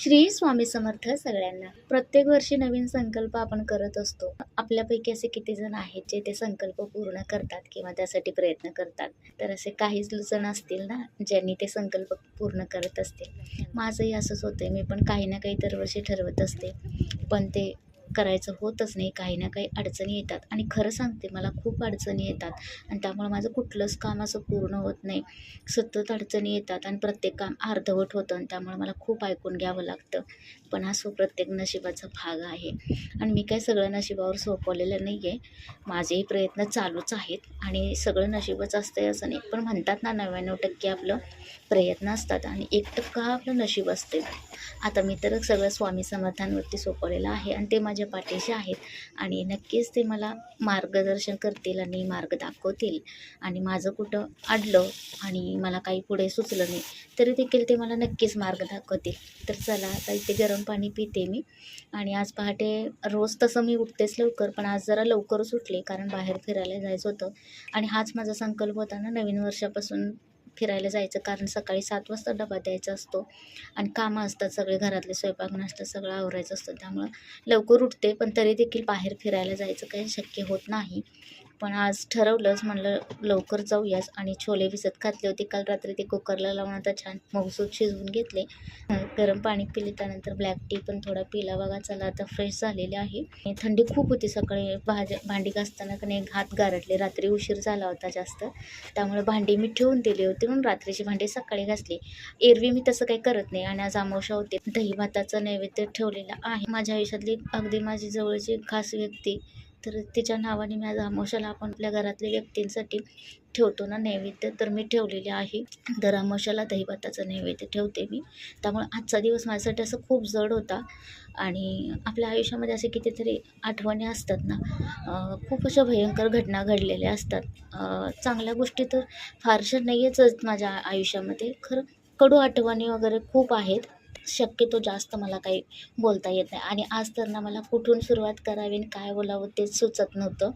श्री स्वामी समर्थ सगळ्यांना. प्रत्येक वर्षी नवीन संकल्प आपण करत असतो. आपल्यापैकी असे किती जण आहेत जे ते संकल्प पूर्ण करतात किंवा त्यासाठी प्रयत्न करतात. तर असे काहीच जण असतील ना, ज्यांनी ते संकल्प पूर्ण करत असतील. माझंही असंच होतंय. मी पण काही ना काही दरवर्षी ठरवत असते, पण ते करायचं होतच नाही. काही ना काही अडचणी येतात आणि खरं सांगते मला खूप अडचणी येतात आणि त्यामुळे माझं कुठलंच काम असं पूर्ण होत नाही. सतत अडचणी येतात आणि प्रत्येक काम अर्धवट होतं आणि त्यामुळे मला खूप ऐकून घ्यावं लागतं. पण हा प्रत्येक नशिबाचा भाग आहे आणि मी काय सगळं नशिबावर सोपवलेलं नाही आहे. माझेही प्रयत्न चालूच आहेत आणि सगळं नशीबच असतंय असं नाही. पण म्हणतात ना 99% आपलं प्रयत्न असतात आणि 1% आपलं नशीब असते. आता मी तर सगळं स्वामी समर्थांवरती सोपवलेलं आहे आणि ते माझ्या पाठीशी आहेत आणि नक्कीच ते मला मार्गदर्शन करतील आणि मार्ग दाखवतील. आणि माझं कुठं अडलं आणि मला काही पुढे सुचलं नाही तरी देखील ते मला नक्कीच मार्ग दाखवतील. तर चला आता इथे गरम पाणी पिते मी. आणि आज पहाटे रोज तसं मी उठतेच लवकर, पण आज जरा लवकरच उठले कारण बाहेर फिरायला जायचं होतं आणि हाच माझा संकल्प होता ना नवीन वर्षापासून फिरायला जायचं, कारण सकाळी 7 वाजता डबा द्यायचा असतो आणि कामं असतात सगळे, घरातले स्वयंपाक नाश्ता सगळं आवरायचं असतं. त्यामुळं लवकर उठते, पण तरी देखील बाहेर फिरायला जायचं काही शक्य होत नाही. पण आज ठरवलंच, म्हणलं लवकर जाऊयाच आणि छोले भिजत घातले होते काल रात्री, ते कुकरला लावून आता छान मऊसूत शिजवून घेतले. गरम पाणी पिले, त्यानंतर ब्लॅक टी पण थोडा पिला बघा. चला आता फ्रेश झालेले आहे. आणि थंडी खूप होती सकाळी. भांडी घासताना का नाही हात गारटले, रात्री उशीर झाला होता जास्त, त्यामुळे भांडी मी ठेवून दिली होती म्हणून रात्रीची भांडी सकाळी घासली. एरवी मी तसं काही करत नाही आणि आज अमावस्या होते. दही भाताचा नैवेद्य ठेवलेला आहे. माझ्या आयुष्यातली अगदी माझी जवळची खास व्यक्ती, तर तिच्या नावाने मी आज अमावस्याला आपण आपल्या घरातल्या व्यक्तींसाठी ठेवतो ना नैवेद्य, तर मी ठेवलेले आहे. दर अमावस्याला दहीभाताचा नैवेद्य ठेवते मी. त्यामुळे आजचा दिवस माझ्यासाठी असं खूप जड होता. आणि आपल्या आयुष्यामध्ये असे कितीतरी आठवणी असतात ना, खूप अशा भयंकर घटना घडलेल्या असतात. चांगल्या गोष्टी तर फारशा नाही आहेच माझ्या आयुष्यामध्ये, खरं कडू आठवणी वगैरे खूप आहेत. शक्यतो जास्त मला काही बोलता येत नाही आणि आज तर ना मला कुठून सुरुवात करावी आणि काय बोलावं तेच सुचत नव्हतं.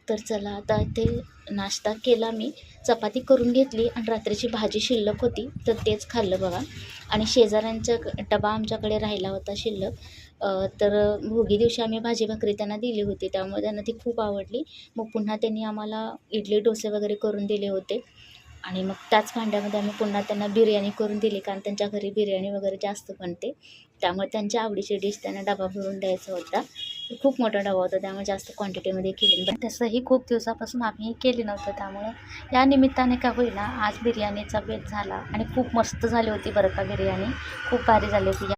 तर चला आता इथे नाश्ता केला मी. चपाती करून घेतली आणि रात्रीची भाजी शिल्लक होती तर तेच खाल्लं बघा. आणि शेजाऱ्यांचा डबा आमच्याकडे राहिला होता शिल्लक. तर भोगी दिवशी आम्ही भाजी भाकरी त्यांना दिली होती, त्यामुळे त्यांना ती खूप आवडली. मग पुन्हा त्यांनी आम्हाला इडली डोसे वगैरे करून दिले होते आणि मग त्याच भांड्यामध्ये आम्ही पुन्हा त्यांना बिर्याणी करून दिली, कारण त्यांच्या घरी बिर्याणी वगैरे जास्त बनते. त्यामुळे त्यांच्या आवडीची डिश त्यांना डबा भरून द्यायचा होता. खूप मोठा डबा होता त्यामुळे जास्त क्वांटिटीमध्ये केली. पण तसंही खूप दिवसापासून आम्ही केली नव्हतं, त्यामुळे या निमित्ताने का होईना आज बिर्याणीचा बेत झाला आणि खूप मस्त झाली होती बरं का बिर्याणी. खूप भारी झाली होती.